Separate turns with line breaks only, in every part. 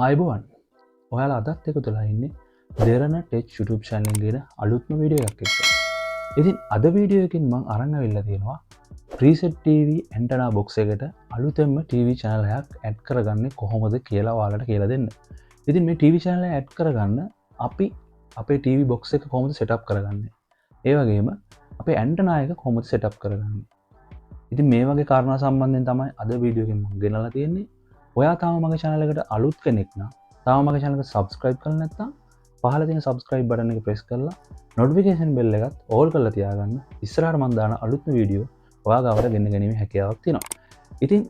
ආයිබුවන් ඔයාලා අදත් එක තුලා ඉන්නේ දෙරන ටෙච් YouTube channel එකේ අලුත්ම වීඩියෝ එකක් එක්ක. ඉතින් අද වීඩියෝ එකකින් මම අරන් අවිල්ලා තියෙනවා preset TV antenna box එකට අලුතෙන්ම TV channel එකක් add කරගන්නේ කොහොමද කියලා ඔයාලට කියලා දෙන්න. ඉතින් මේ TV channel එක add කරගන්න අපි අපේ TV box එක කොහොමද setup කරගන්නේ? ඒ වගේම අපේ antenna එක කොහොමද setup කරගන්නේ? ඉතින් මේ වගේ කාරණා සම්බන්ධයෙන් තමයි අද වීඩියෝ එකෙන් මම ගෙනලා තියෙන්නේ. ඔයා තාම මගේ channel එකට අලුත් කෙනෙක් නම් තාම මගේ channel එක subscribe කරලා නැත්නම් පහළ තියෙන subscribe button එක press කරලා notification bell එකත් all කරලා තියාගන්න. ඉස්සරහට මම දාන අලුත්ම වීඩියෝ ඔයා ගාවට ගෙන්න ගැනීමේ හැකියාවක් තියෙනවා. ඉතින්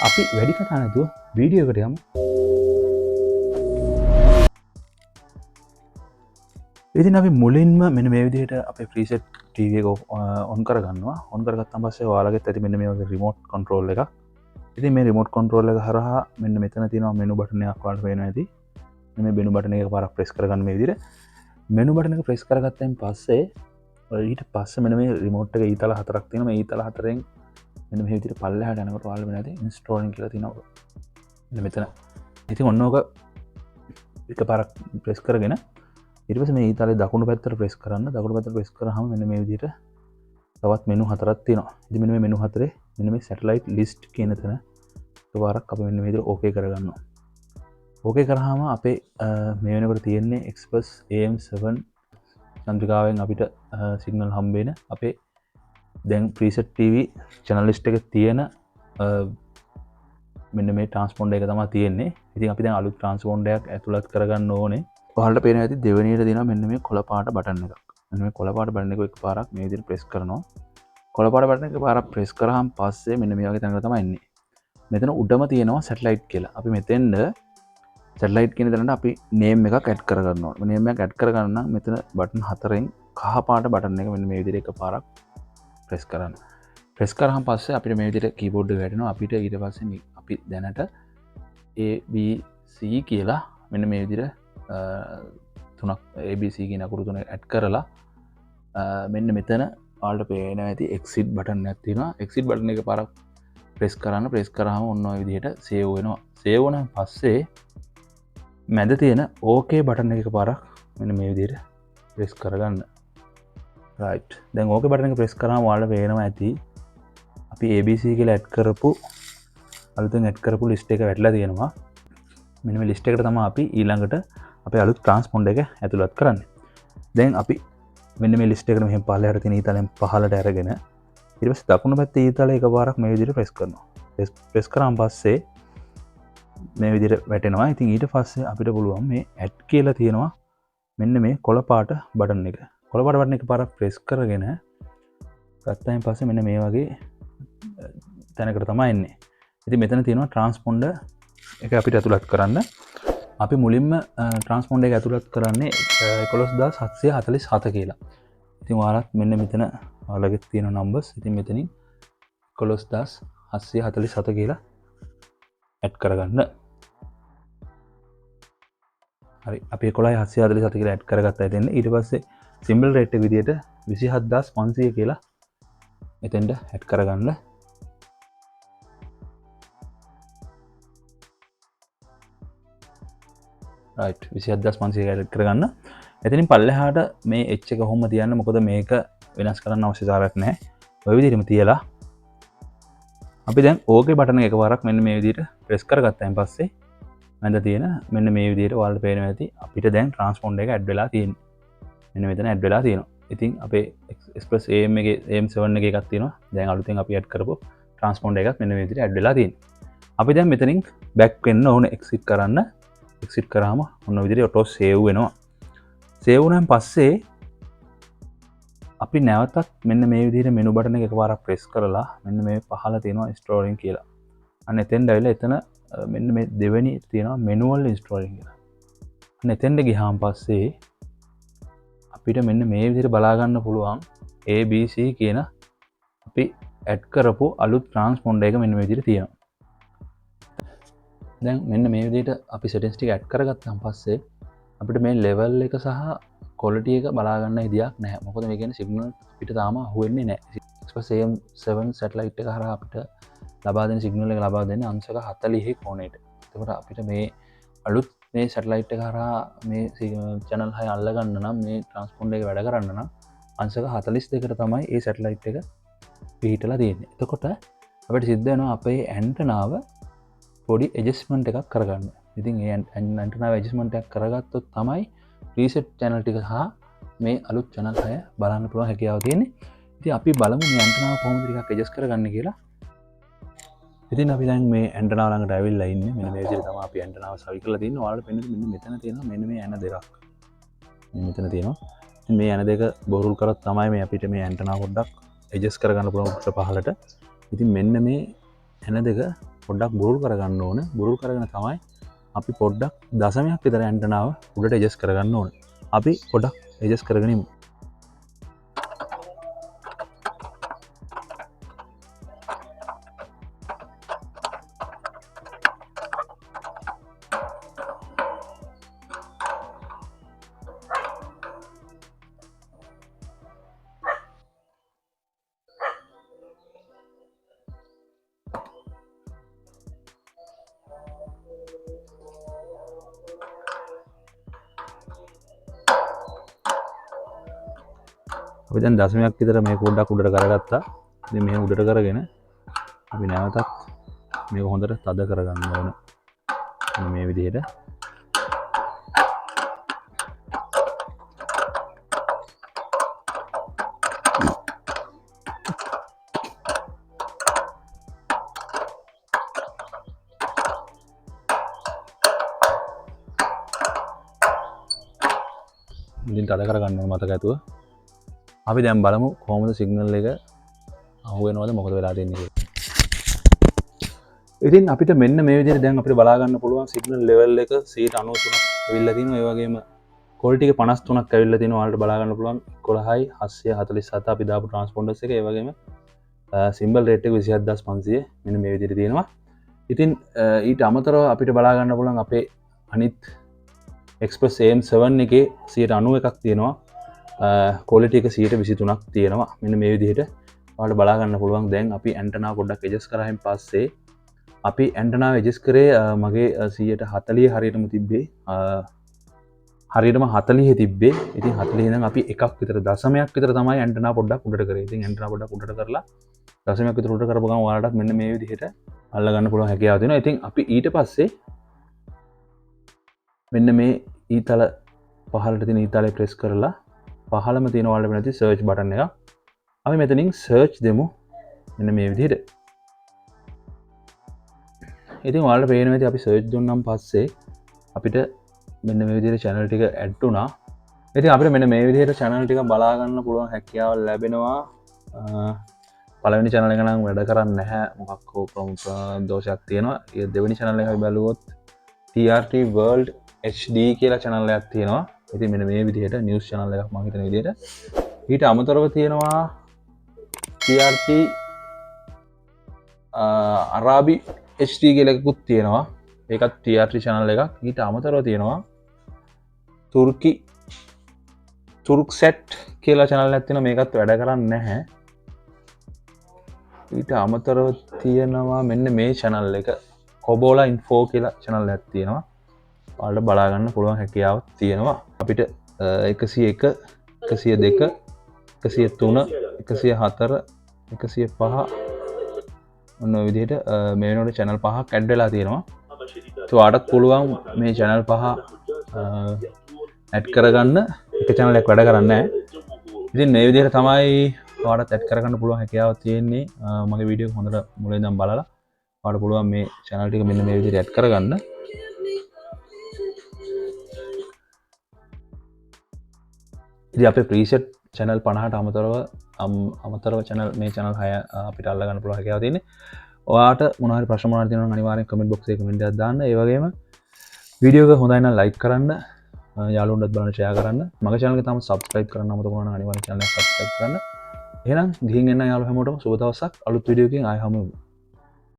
අපි වැඩි කතා නැතුව වීඩියෝ එකට යමු. ඉතින් අපි මුලින්ම මෙන්න මේ විදිහට අපේ preset TV එක on කරගන්නවා. on කරගත්තාන් පස්සේ ඔයාලගෙත් ඇති මෙන්න මේ වගේ remote control එකක්. ඉතින් මේ remote control එක හරහා මෙන්න මෙතන තියෙනවා menu button එකක් ඔයාලට පේනවා ඇති. මේ menu button එක පාරක් press කරගන්න මේ විදිහට. menu button එක press කරගත්තයින් පස්සේ ඊට පස්සේ මෙන්න මේ remote එක ඊතල හතරක් තියෙනවා. මේ ඊතල හතරෙන් මෙන්න මේ විදිහට පල්ලෙහාට යනකොට ඔයාලට වෙන ඇති installing කියලා තියෙනවා. මෙන්න මෙතන. ඉතින් ඔන්න ඕක එකපාරක් press කරගෙන ඊට පස්සේ මේ ඊතලේ දකුණු පැත්තට press කරන්න. දකුණු පැත්තට press කරාම මෙන්න මේ විදිහට තවත් menu හතරක් තියෙනවා. ඉතින් මෙන්න මේ menu හතරේ මෙන්න මේ satellite list කියන තැන එකපාරක් අපි මෙන්න මේ විදිහට okay කරගන්නවා. okay කරාම අපේ මේ වෙනකොට තියෙන්නේ Express AM7 චන්ද්‍රිකාවෙන් අපිට signal හම්බ වෙන අපේ දැන් preset TV channel list එකේ තියෙන මෙන්න මේ transponder එක තමයි තියෙන්නේ. ඉතින් අපි දැන් අලුත් transponder එකක් ඇතුළත් කරගන්න ඕනේ. ඔයාලට පේනවා ඇති දෙවෙනියට දෙනවා මෙන්න මේ කොළ පාට බටන් එකක්. මෙන්න මේ කොළ පාට බටන් එක එකපාරක් මේ විදිහට press කරනවා. කොළ පාට බටන් එක පාරක් press කරාම පස්සේ මෙන්න මේ වගේ තැනකට තමයි එන්නේ. මෙතන උඩම තියෙනවා satellite කියලා. අපි මෙතෙන්ද satellite කියන තැනට අපි name එකක් add කරගන්න ඕනේ. name එකක් add කරගන්න නම් මෙතන button හතරෙන් කහ පාට button එක මෙන්න මේ විදිහට එකපාරක් press කරන්න. press කරාම පස්සේ අපිට මේ විදිහට keyboard එක වැටෙනවා. අපිට ඊට පස්සේ අපි දැනට A B C කියලා මෙන්න මේ විදිහට තුනක් ABC කියන අකුරු තුන ඇඩ් කරලා මෙන්න මෙතන ඔයාලට පේනවා ඇති exit button එකක් තියෙනවා. exit button එක පාරක් press කරන්න. press කරාම ඔන්න ඔය විදිහට save වෙනවා. save වුණාන් පස්සේ මැද තියෙන okay button එක පාරක් මෙන්න මේ විදිහට press කරගන්න. right. දැන් okay button එක press කරාම ඔයාලට පේනවා ඇති අපි ABC කියලා ඇඩ් කරපු අලුතෙන් ඇඩ් කරපු list එක වැටලා තියෙනවා. මෙන්න මේ list එකට තමයි අපි ඊළඟට අපේ අලුත් transponder එක ඇතුළත් කරන්නේ. දැන් අපි මෙන්න මේ list එකට මෙහෙම පහළට තියෙන ඊතලෙන් පහළට අරගෙන ඊට පස්සේ දකුණු පැත්තේ ඊතලේ එකපාරක් මේ විදිහට press කරනවා. press කරාන් පස්සේ මේ විදිහට වැටෙනවා. ඉතින් ඊට පස්සේ අපිට පුළුවන් මේ add කියලා තියෙනවා මෙන්න මේ කොළ පාට button එක. කොළ පාට button එක පාරක් press කරගෙන ගත්තායින් පස්සේ මෙන්න මේ වගේ තැනකට තමයි එන්නේ. ඉතින් මෙතන තියෙනවා transponder එක අපිට ඇතුළත් කරන්න. අපි මුලින්ම transponder එක ඇතුළත් කරන්නේ 11747 කියලා. ඉතින් ඔයාලත් මෙන්න මෙතන ඔයාලගේ තියෙන numbers. ඉතින් මෙතනින් 11747 කියලා add කරගන්න. හරි. අපි 11747 කියලා add කරගත්තා ඉතින් ඊට පස්සේ symbol rate එක විදිහට 27500 කියලා එතෙන්ට add කරගන්න. right 27500 add කරගන්න. එතනින් පල්ලෙහාට මේ H එක කොහොම තියන්න මොකද මේක වෙනස් කරන්න අවශ්‍යතාවයක් නැහැ. ඔය විදිහටම තියලා අපි දැන් okay button එක එකපාරක් මෙන්න මේ විදිහට press කරගත්තාන් පස්සේ මැද තියෙන මෙන්න මේ විදිහට ඔයාලට පේනවා ඇති අපිට දැන් transponder එක add වෙලා තියෙනවා. මෙන්න මෙතන add වෙලා තියෙනවා. ඉතින් අපේ Express AM එකේ AM7 එකේ එකක් තියෙනවා. දැන් අලුතෙන් අපි add කරපු transponder එකක් මෙන්න මේ විදිහට add වෙලා තියෙනවා. අපි දැන් මෙතනින් back වෙන්න ඕනේ exit කරන්න. exit කරාම ඔන්න විදිහට auto save වෙනවා. save වුණාන් පස්සේ අපි නැවතත් මෙන්න මේ විදිහට menu button එක එකපාරක් press කරලා මෙන්න මේ පහළ තියෙනවා installing කියලා. අන්න එතෙන්ට ඇවිල්ලා එතන මෙන්න මේ දෙවෙනි තියෙනවා manual installing කියලා. අන්න එතෙන්ට ගියාන් පස්සේ අපිට මෙන්න මේ විදිහට බලා ගන්න පුළුවන් ABC කියන අපි add කරපු අලුත් transponder එක මෙන්න මේ විදිහට තියෙනවා. දැන් මෙන්න මේ විදිහට අපි settings ටික add කරගත්තාන් පස්සේ අපිට මේ level එක සහ quality එක බලා ගන්න විදියක් නැහැ. මොකද මේ කියන්නේ signal අපිට තාම අහුවෙන්නේ නැහැ. Express AM7 satellite එක හරහා අපිට ලබා දෙන signal එක ලබා දෙන්නේ අංශක 40 කොණයට. එතකොට අපිට මේ අලුත් මේ සැටලයිට් කරා මේ චැනල් හය අල්ලගන්න නම් මේ ට්‍රන්ස්පොන්ඩ් එක වැඩ කරන්න නම් අංශක 42කට තමයි ඒ සැටලයිට් එක පිහිටලා තියෙන්නේ. එතකොට අපිට සිද්ධ වෙනවා අපේ ඇන්ටනාව පොඩි ඇඩ්ජස්ට්මන්ට් එකක් කරගන්න. ඉතින් ඒ ඇන්ටනාව ඇඩ්ජස්ට්මන්ට් එකක් කරගත්තොත් තමයි ප්‍රීසෙට් channel ටික හා මේ අලුත් channel හය බලන්න පුළුවන් හැකියාව තියෙන්නේ. ඉතින් අපි බලමු මේ ඇන්ටනාව කොහොමද ටිකක් ඇඩ්ජස්ට් කරගන්නේ කියලා. ඉතින් අපි දැන් මේ ඇන්ටනාව ළඟට ඇවිල්ලා ඉන්නේ. මෙන්න මේ විදිහට තමයි අපි ඇන්ටනාව සවි කරලා තියෙන්නේ. ඔයාලට පෙන්නන මෙන්න මෙතන තියෙනවා මෙන්න මේ ඇන දෙකක්. මෙතන තියෙනවා. ඉතින් මේ ඇන දෙක බොරුල් කරත් තමයි මේ අපිට මේ ඇන්ටනාව පොඩ්ඩක් ඇඩ්ජස්ට් කරගන්න පුළුවන් උඩට පහළට. ඉතින් මෙන්න මේ ඇන දෙක පොඩ්ඩක් බුරුල් කරගන්න ඕන. බුරුල් කරගෙන තමයි අපි පොඩ්ඩක් දශමයක් විතර ඇන්ටනාව උඩට ඇඩ්ජස්ට් කරගන්න ඕන. අපි පොඩ්ඩක් ඇඩ්ජස්ට් කරගෙන ඉමු. අපි දැන් දශමයක් විතර මේක පොඩ්ඩක් උඩට කරගත්තා. ඉතින් මෙහෙම උඩට කරගෙන අපි නැවතත් මේක හොඳට තද කරගන්න ඕන. මේ විදිහට. ඉතින් තද කරගන්න ඕන මතක ඇතුව. අපි දැන් බලමු කොහොමද සිග්නල් එක අහුවෙනවද මොකද වෙලා තියෙන්නේ කියලා. ඉතින් අපිට මෙන්න මේ විදිහට දැන් අපිට බලා ගන්න පුළුවන් සිග්නල් ලෙවල් එක 93ක් ඇවිල්ලා තිනවා. ඒ වගේම ක්වොලිටි එක 53ක් ඇවිල්ලා තිනවා. ඔයාලට බලා ගන්න පුළුවන් 11යි 747 අපි දාපු ට්‍රාන්ස්පොන්ඩර්ස් එක. ඒ වගේම සිම්බල් රේට් එක 27500 මෙන්න මේ විදිහට තියෙනවා. ඉතින් ඊට අමතරව අපිට බලා ගන්න පුළුවන් අපේ අනිත් Express AM7 එකේ 91ක් තියෙනවා. ක්වොලිටි එක 123ක් තියෙනවා. මෙන්න මේ විදිහට ඔයාලට බලා ගන්න පුළුවන්. දැන් අපි ඇන්ටනාව පොඩ්ඩක් ඇඩ්ජස්ට් කරායින් පස්සේ අපි ඇන්ටනාව ඇඩ්ජස්ට් කරේ මගේ 140 හරියටම තිබ්බේ. හරියටම 40 තිබ්බේ. ඉතින් 40 ඉඳන් අපි එකක් විතර දශමයක් විතර තමයි ඇන්ටනාව පොඩ්ඩක් උඩට කරේ. ඉතින් ඇන්ටනාව පොඩ්ඩක් උඩට කරලා දශමයක් විතර උඩට කරපු ගමන් ඔයාලට මෙන්න මේ විදිහට අල්ල ගන්න පුළුවන් හැකියාව තියෙනවා. ඉතින් අපි ඊට පස්සේ මෙන්න මේ ඊතල පහළට තියෙන ඊතලේ ප්‍රෙස් කරලා පහළම තියෙන ඔයාලට වෙන සර්ච් බටන් එක. අපි මෙතනින් සර්ච් දෙමු මෙන්න මේ විදිහට. ඉතින් ඔයාලට පේනවා ඉතින් අපි සර්ච් දුන්නාන් පස්සේ අපිට මෙන්න මේ විදිහට channel ටික add වුණා. ඉතින් අපිට මෙන්න මේ විදිහට channel ටික බලා ගන්න පුළුවන් හැකියාව ලැබෙනවා. පළවෙනි channel එක නම් වැඩ කරන්නේ නැහැ. මොකක් හෝ දෝෂයක් තියෙනවා. ඒ දෙවෙනි channel එක අපි බැලුවොත් TRT World HD කියලා channel එකක් තියෙනවා. ඉතින් මෙන්න මේ විදිහට නිවුස් channel එකක් මම හිතන විදිහට. ඊට අමතරව තියෙනවා TRT අරාබි HD කියලා එකකුත් තියෙනවා. ඒකත් TRT channel එකක්. ඊට අමතරව තියෙනවා Turkset කියලා channel එකක් තියෙනවා. මේකත් වැඩ කරන්නේ නැහැ. ඊට අමතරව තියෙනවා මෙන්න මේ channel එක Kobola Info කියලා channel එකක් තියෙනවා. ඔයාලට බලා ගන්න පුළුවන් හැකියාවක් තියෙනවා. අපිට 101 102 103 104 105 ඔන්න ඔය විදිහට මේ වෙනකොට channel 5ක් ඇඩ් වෙලා තියෙනවා. ඒ ඔයාලට පුළුවන් මේ channel 5 ඇඩ් කරගන්න. එක channel එකක් වැඩ කරන්නේ නැහැ. ඉතින් මේ විදිහට තමයි ඔයාලට ඇඩ් කරගන්න පුළුවන් හැකියාවක් තියෙන්නේ. මගේ වීඩියෝ එක හොඳට මුලින් ඉඳන් බලලා ඔයාලට පුළුවන් මේ channel ටික මෙන්න මේ විදිහට ඇඩ් කරගන්න. ඉතින් අපේ ප්‍රීසෙට් channel 50ට අමතරව channel මේ channel 6 අපිට අල්ල ගන්න පුළුවන් හැකියාව තියෙන්නේ. ඔයාට මොන හරි ප්‍රශ්න මොනවාරි තියෙනවා නම් අනිවාර්යෙන් කමෙන්ට් බොක්ස් එකේ කමෙන්ට් එකක් දාන්න. ඒ වගේම වීඩියෝ එක හොඳයි නම් ලයික් කරන්න, යාළුවන්ටත් බලන්න ෂෙයා කරන්න. මගේ channel එක තාම subscribe කරන්න අමතක වුණා නම් අනිවාර්යෙන් channel එක subscribe කරන්න. එහෙනම් ගිහින් එන්න යාළුවෝ හැමෝටම සුබ දවසක්. අලුත් වීඩියෝ එකකින් ආයෙ හමු වෙමු.